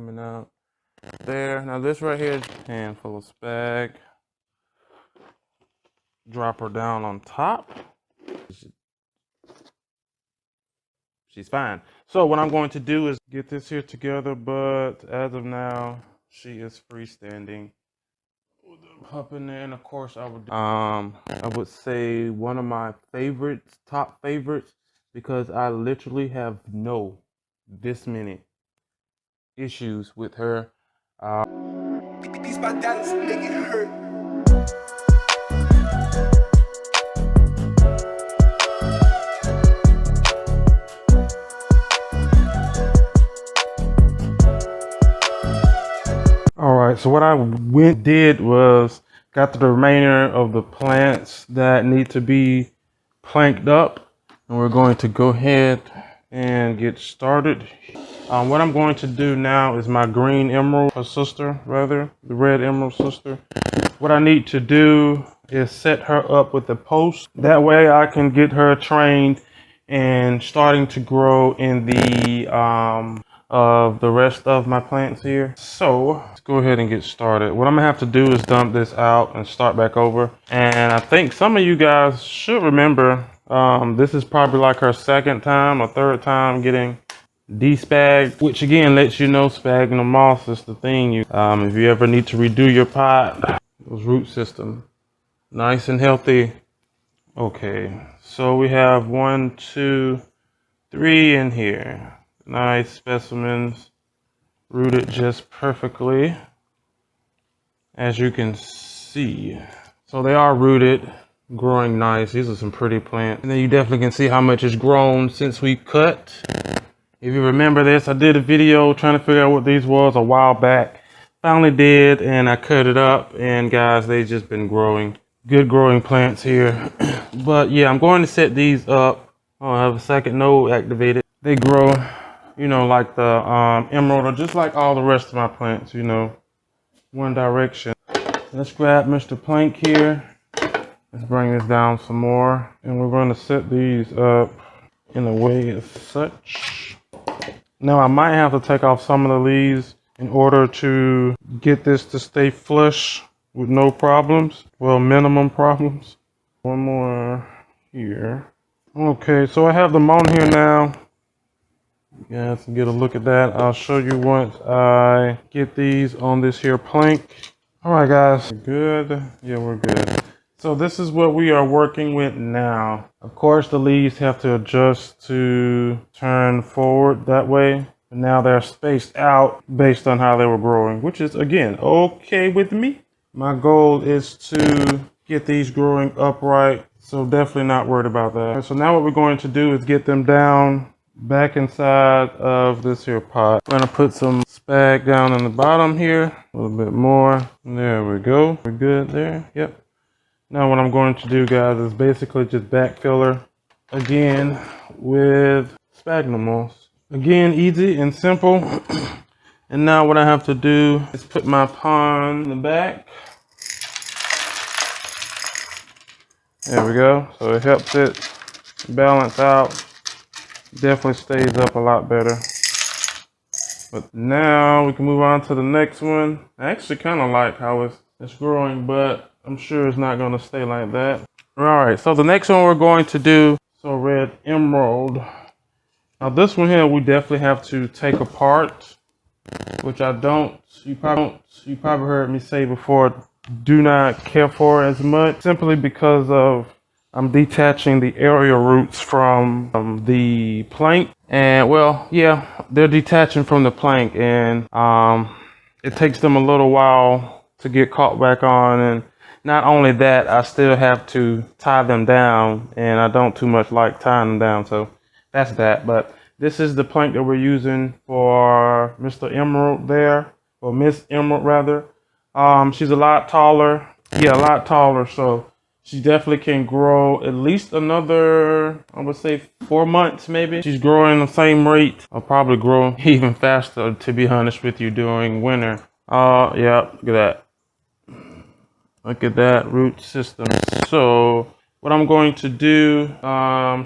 coming out there. Now this right here is a handful of spag. Drop her down on top. She's fine. So what I'm going to do is get this here together, but as of now, she is freestanding. Up in there, and of course I would say one of my favorites, top favorites, because I literally have this many issues with her. These my dollars make it hurt. Alright, so what I did was got the remainder of the plants that need to be planked up, and we're going to go ahead and get started. What I'm going to do now is my green emerald, her sister rather, the red emerald sister. What I need to do is set her up with a post. That way I can get her trained and starting to grow in the rest of my plants here. So let's go ahead and get started. What I'm gonna have to do is dump this out and start back over. And I think some of you guys should remember this is probably like her second time or third time getting despagged, which again lets you know sphagnum moss is the thing. If you ever need to redo your pot, those root system nice and healthy. Okay, so we have 1, 2, 3 in here. Nice specimens, rooted just perfectly, as you can see. So they are rooted, growing nice. These are some pretty plants. And then you definitely can see how much has grown since we cut. If you remember this, I did a video trying to figure out what these was a while back. Finally did, and I cut it up, and guys, they've just been growing. Good growing plants here. But yeah, I'm going to set these up. Oh, I have a second node activated. They grow, you know, like the emerald, or just like all the rest of my plants, you know, one direction. Let's grab Mr. Plank here. Let's bring this down some more. And we're going to set these up in a way as such. Now I might have to take off some of the leaves in order to get this to stay flush with no problems. Well, minimum problems. One more here. Okay, so I have them on here now. You guys can get a look at that. I'll show you once I get these on this here plank. All right, guys, good. Yeah, we're good. So this is what we are working with now. Of course, the leaves have to adjust to turn forward that way. And now they're spaced out based on how they were growing, which is, again, okay with me. My goal is to get these growing upright, so definitely not worried about that. So now what we're going to do is get them down back inside of this here pot. I'm gonna put some spag down in the bottom here, a little bit more. There we go. We're good there. Yep. Now what I'm going to do, guys, is basically just backfill her again with sphagnum moss. Again, easy and simple. And now what I have to do is put my pond in the back. There we go. So it helps it balance out. Definitely stays up a lot better. But now we can move on to the next one. I actually kind of like how it's growing, but I'm sure it's not going to stay like that. All right, so the next one we're going to do, so red emerald. Now this one here, we definitely have to take apart, which I don't, you probably heard me say before, do not care for as much, simply because of I'm detaching the aerial roots from the plank. And well, yeah, they're detaching from the plank, and it takes them a little while to get caught back on. And not only that, I still have to tie them down, and I don't too much like tying them down, so that's that. But this is the plank that we're using for Mr. Emerald there, or Miss Emerald rather. She's a lot taller. Yeah, a lot taller, so she definitely can grow at least another, I would say 4 months maybe. She's growing the same rate. I'll probably grow even faster, to be honest with you, during winter. Yeah, look at that. Look at that root system. So what I'm going to do,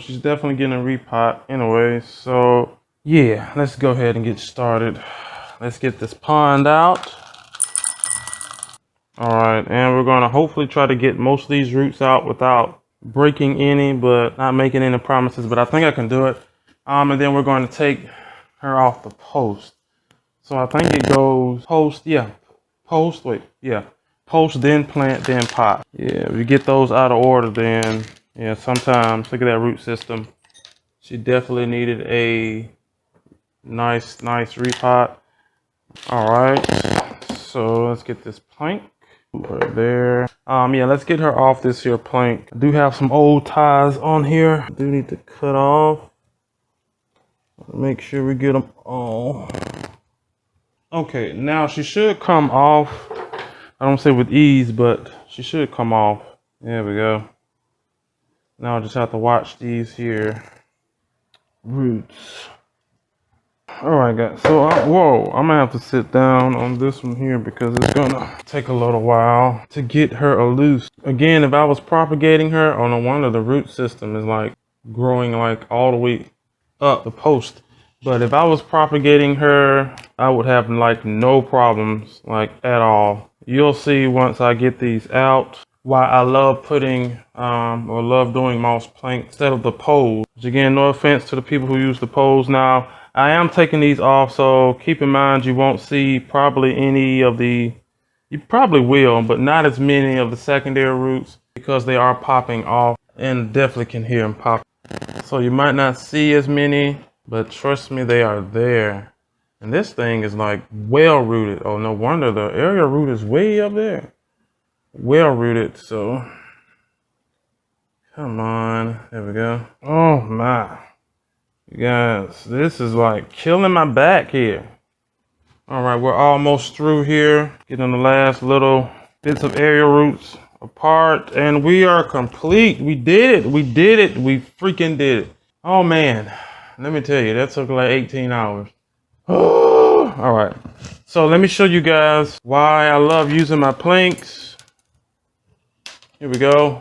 she's definitely getting a repot anyway. So yeah, let's go ahead and get started. let's get this pond out. All right, and we're gonna hopefully try to get most of these roots out without breaking any, but not making any promises, but I think I can do it. And then we're going to take her off the post. So I think it goes post, yeah, post, wait, yeah, post, then plant, then pot. Yeah, if we get those out of order, then, yeah, sometimes, look at that root system. She definitely needed a nice repot. All right, so let's get this plank right there. Yeah, let's get her off this here plank. I do have some old ties on here. I do need to cut off. Make sure we get them all. Okay, now she should come off. I don't say with ease, but she should come off. There we go. Now I just have to watch these here roots. All right, guys. So, whoa, I'm gonna have to sit down on this one here because it's gonna take a little while to get her loose. Again, if I was propagating her, oh no wonder the root system is like growing like all the way up the post. But if I was propagating her, I would have like no problems, like at all. You'll see once I get these out why I love putting or love doing moss plank instead of the poles. Which again, no offense to the people who use the poles. Now, I am taking these off, so keep in mind you won't see probably any of the, you probably will, but not as many of the secondary roots because they are popping off and definitely can hear them pop. So you might not see as many, but trust me, they are there. And this thing is like well rooted. Oh, no wonder the area root is way up there. Well rooted, so come on, there we go. Oh my, you guys, this is like killing my back here. All right, we're almost through here, getting the last little bits of area roots apart, and we are complete. We did it, we freaking did it. Oh man, let me tell you, that took like 18 hours. All right, so let me show you guys why I love using my planks. Here we go.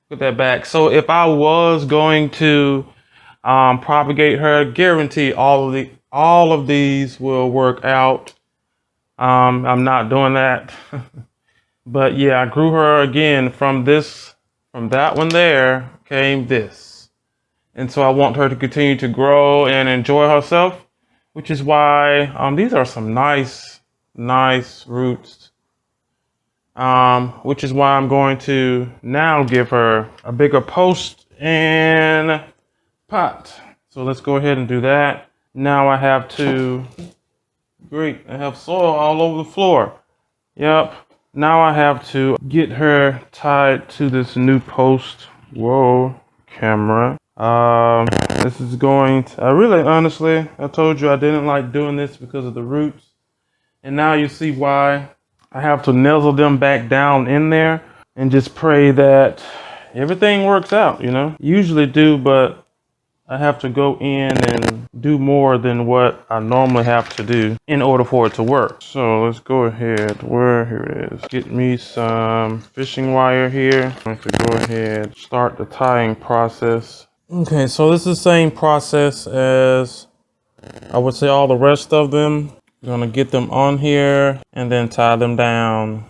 Put that back. So if I was going to propagate her, guarantee all of these will work out. I'm not doing that. But yeah, I grew her again from that one there came this. And so I want her to continue to grow and enjoy herself, which is why these are some nice roots. Which is why I'm going to now give her a bigger post and pot. So let's go ahead and do that. Now I have to, great, I have soil all over the floor. Yep. Now I have to get her tied to this new post. Whoa, camera. This is going to, I really, honestly, I told you I didn't like doing this because of the roots. And now you see why. I have to nuzzle them back down in there and just pray that everything works out, you know. Usually do, but I have to go in and do more than what I normally have to do in order for it to work. So let's go ahead, here it is. Get me some fishing wire here. I'm going to go ahead, start the tying process. Okay, so this is the same process as I would say all the rest of them. Gonna get them on here and then tie them down.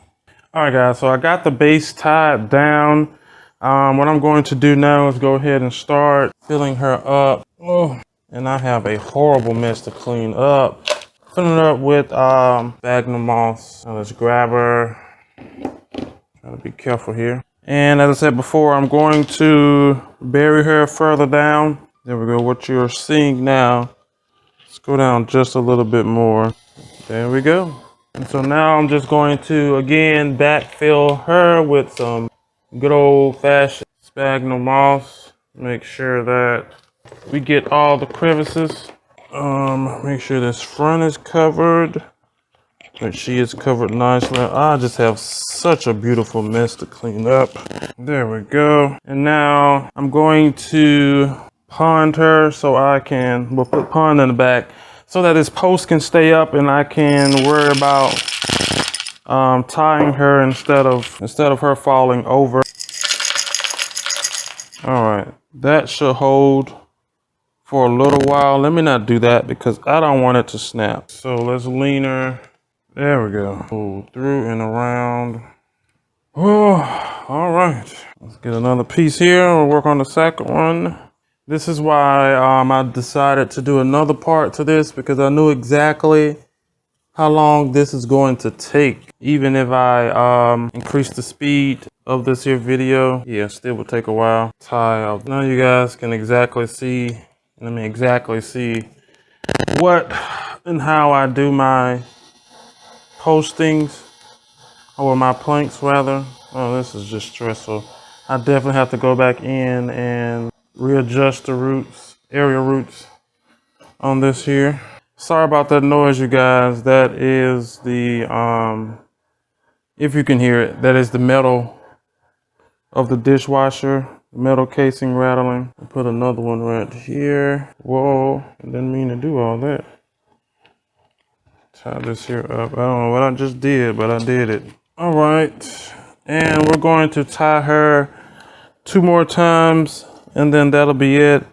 All right, guys, so I got the base tied down. What I'm going to do now is go ahead and start filling her up. Oh, and I have a horrible mess to clean up. Filling her up with sphagnum moss. Now let's grab her. Try to be careful here. And as I said before, I'm going to bury her further down. There we go, what you're seeing now. Let's go down just a little bit more. There we go. And so now I'm just going to, again, backfill her with some good old-fashioned sphagnum moss. Make sure that we get all the crevices. Make sure this front is covered. That she is covered nicely. I just have such a beautiful mess to clean up. There we go. And now I'm going to pond her so we'll put pond in the back so that this post can stay up and I can worry about tying her instead of her falling over. All right, that should hold for a little while. Let me not do that because I don't want it to snap. So let's lean her. There we go. Pull through and around. Oh, all right. Let's get another piece here. We'll work on the second one. This is why I decided to do another part to this, because I knew exactly how long this is going to take. Even if I increase the speed of this here video, yeah, still will take a while. Tie off. Now you guys can exactly see, what and how I do my postings, or my planks rather. Oh, this is just stressful. I definitely have to go back in and readjust the roots, area roots on this here. Sorry about that noise, you guys. That is the, if you can hear it, that is the metal of the dishwasher, metal casing rattling. I'll put another one right here. Whoa, I didn't mean to do all that. Tie this here up. I don't know what I just did, but I did it. All right, and we're going to tie her 2 more times, and then that'll be it.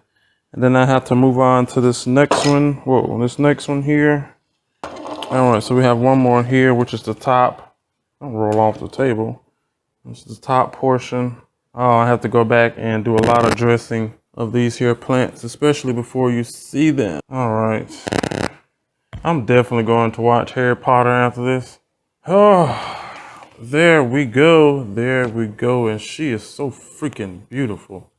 And then I have to move on to this next one. Whoa, this next one here. All right, so we have one more here, which is the top. I'll roll off the table. This is the top portion. Oh, I have to go back and do a lot of dressing of these here plants, especially before you see them. All right. I'm definitely going to watch Harry Potter after this. Oh, there we go. There we go. And she is so freaking beautiful.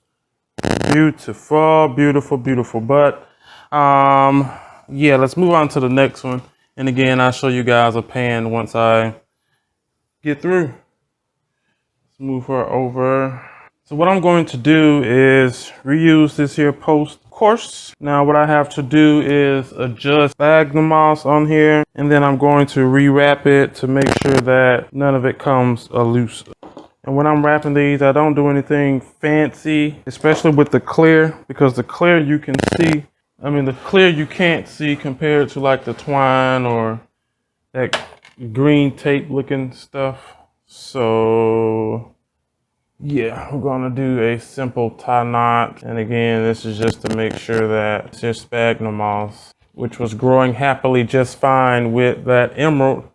Beautiful, beautiful, beautiful. But, yeah, let's move on to the next one. And again, I'll show you guys a pan once I get through. Let's move her over. So what I'm going to do is reuse this here post course. Now what I have to do is adjust sphagnum moss on here, and then I'm going to rewrap it to make sure that none of it comes loose. And when I'm wrapping these, I don't do anything fancy, especially with the clear, because the clear you can see, the clear you can't see compared to like the twine or that green tape looking stuff. So yeah, we're gonna do a simple tie knot. And again, this is just to make sure that it's just sphagnum moss, which was growing happily just fine with that emerald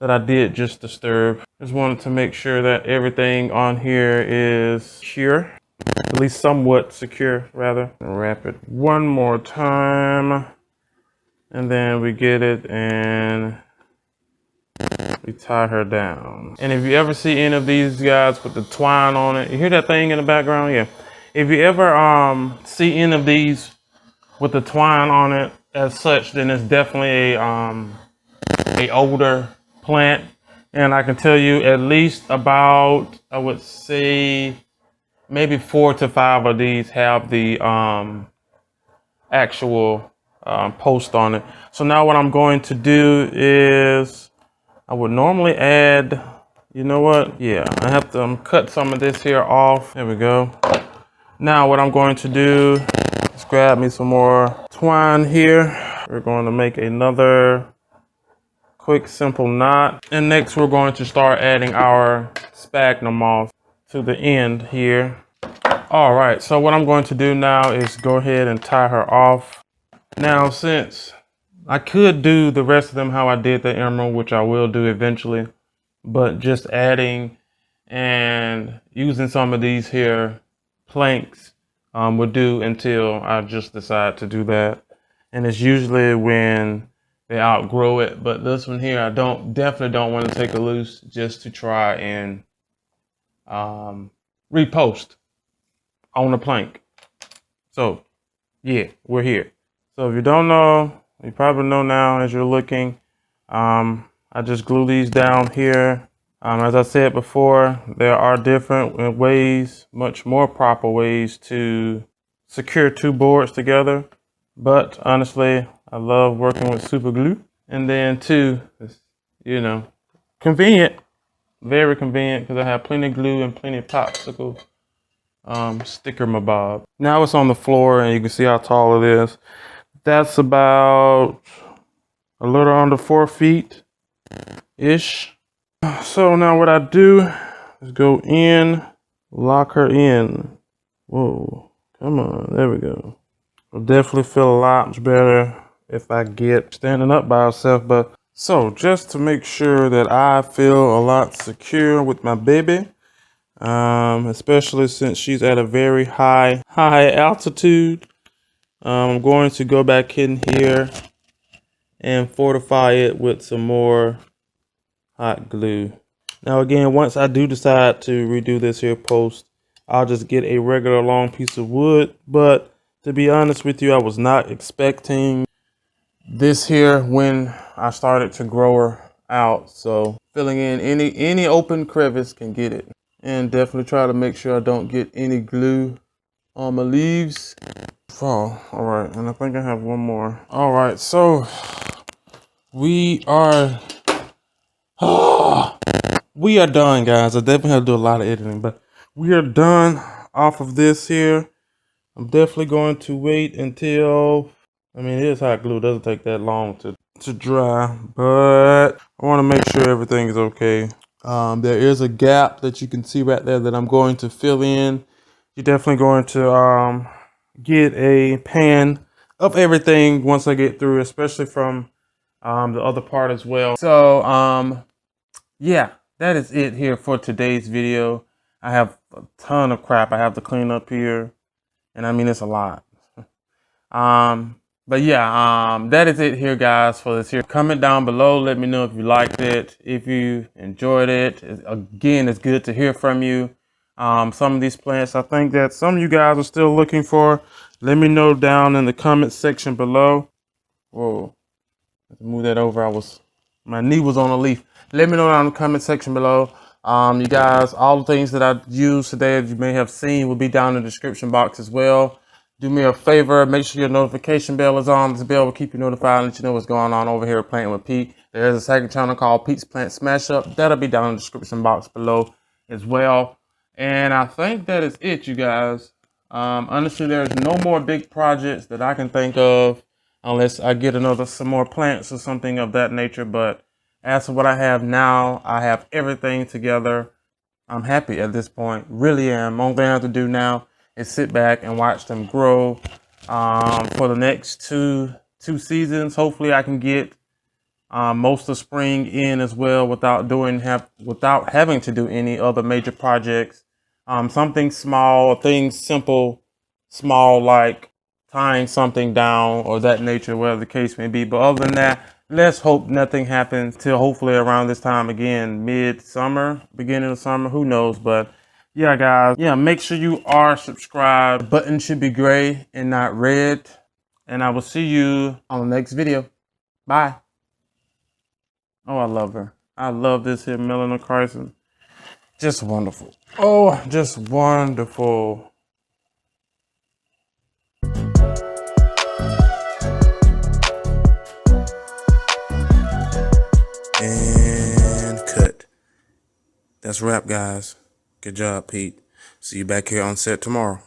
that I did just disturb. Just wanted to make sure that everything on here is secure, at least somewhat secure rather. Wrap it one more time, and then we get it and we tie her down. And if you ever see any of these guys with the twine on it, you hear that thing in the background? Yeah. If you ever see any of these with the twine on it as such, then it's definitely a older plant. And I can tell you at least about, I would say, maybe 4 to 5 of these have the actual post on it. So now what I'm going to do is, I would normally add, you know what? Yeah, I have to cut some of this here off. There we go. Now what I'm going to do is grab me some more twine here. We're going to make another quick simple knot. And next we're going to start adding our sphagnum moss to the end here. All right, so what I'm going to do now is go ahead and tie her off. Now, since I could do the rest of them how I did the emerald, which I will do eventually, but just adding and using some of these here planks would do until I just decide to do that. And it's usually when they outgrow it. But this one here, I definitely don't want to take it loose just to try and repost on the plank. So yeah, we're here. So if you don't know, you probably know now as you're looking. I just glue these down here. As I said before, there are different ways, much more proper ways to secure 2 boards together. But honestly, I love working with super glue. And then 2, it's, convenient, very convenient, because I have plenty of glue and plenty of popsicle sticker mabob. Now it's on the floor and you can see how tall it is. That's about a little under 4 feet ish. So now what I do is go in, lock her in. Whoa, come on, there we go. I'll definitely feel a lot much better if I get standing up by herself. But so just to make sure that I feel a lot secure with my baby, especially since she's at a very high altitude, I'm going to go back in here and fortify it with some more hot glue. Now again, once I do decide to redo this here post, I'll just get a regular long piece of wood. But to be honest with you, I was not expecting this here when I started to grow her out. So filling in any open crevice can get it. And definitely try to make sure I don't get any glue on my leaves. Fall. All right, and I think I have one more. All right, so we are we are done, guys. I definitely have to do a lot of editing, but we are done off of this here. I'm definitely going to wait until, I mean, it is hot glue. It doesn't take that long to dry, but I want to make sure everything is okay. There is a gap that you can see right there that I'm going to fill in. You're definitely going to get a pan of everything once I get through, especially from the other part as well. So, yeah, that is it here for today's video. I have a ton of crap I have to clean up here, and I mean, it's a lot. But yeah, that is it here, guys, for this here. Comment down below. Let me know if you liked it, if you enjoyed it. Again, it's good to hear from you. Some of these plants, I think that some of you guys are still looking for. Let me know down in the comment section below. Whoa, let's move that over. My knee was on a leaf. Let me know down in the comment section below. You guys, all the things that I used today, as you may have seen, will be down in the description box as well. Do me a favor, make sure your notification bell is on. This bell will keep you notified and let you know what's going on over here at Planting with Pete. There's a second channel called Pete's Plant Smash Up. That'll be down in the description box below as well. And I think that is it, you guys. Honestly, there's no more big projects that I can think of unless I get some more plants or something of that nature. But as for what I have now, I have everything together. I'm happy at this point, really am. Only thing I have to do now is sit back and watch them grow for the next two seasons. Hopefully I can get most of spring in as well without having to do any other major projects. Something small, things simple, small, like tying something down or that nature, whatever the case may be. But other than that, let's hope nothing happens till hopefully around this time again, mid-summer, beginning of summer, who knows. But yeah, guys, yeah, make sure you are subscribed. The button should be gray and not red. And I will see you on the next video. Bye. Oh, I love her. I love this here Melanie Carson. Just wonderful. Oh, just wonderful. And cut. That's a wrap, guys. Good job, Pete. See you back here on set tomorrow.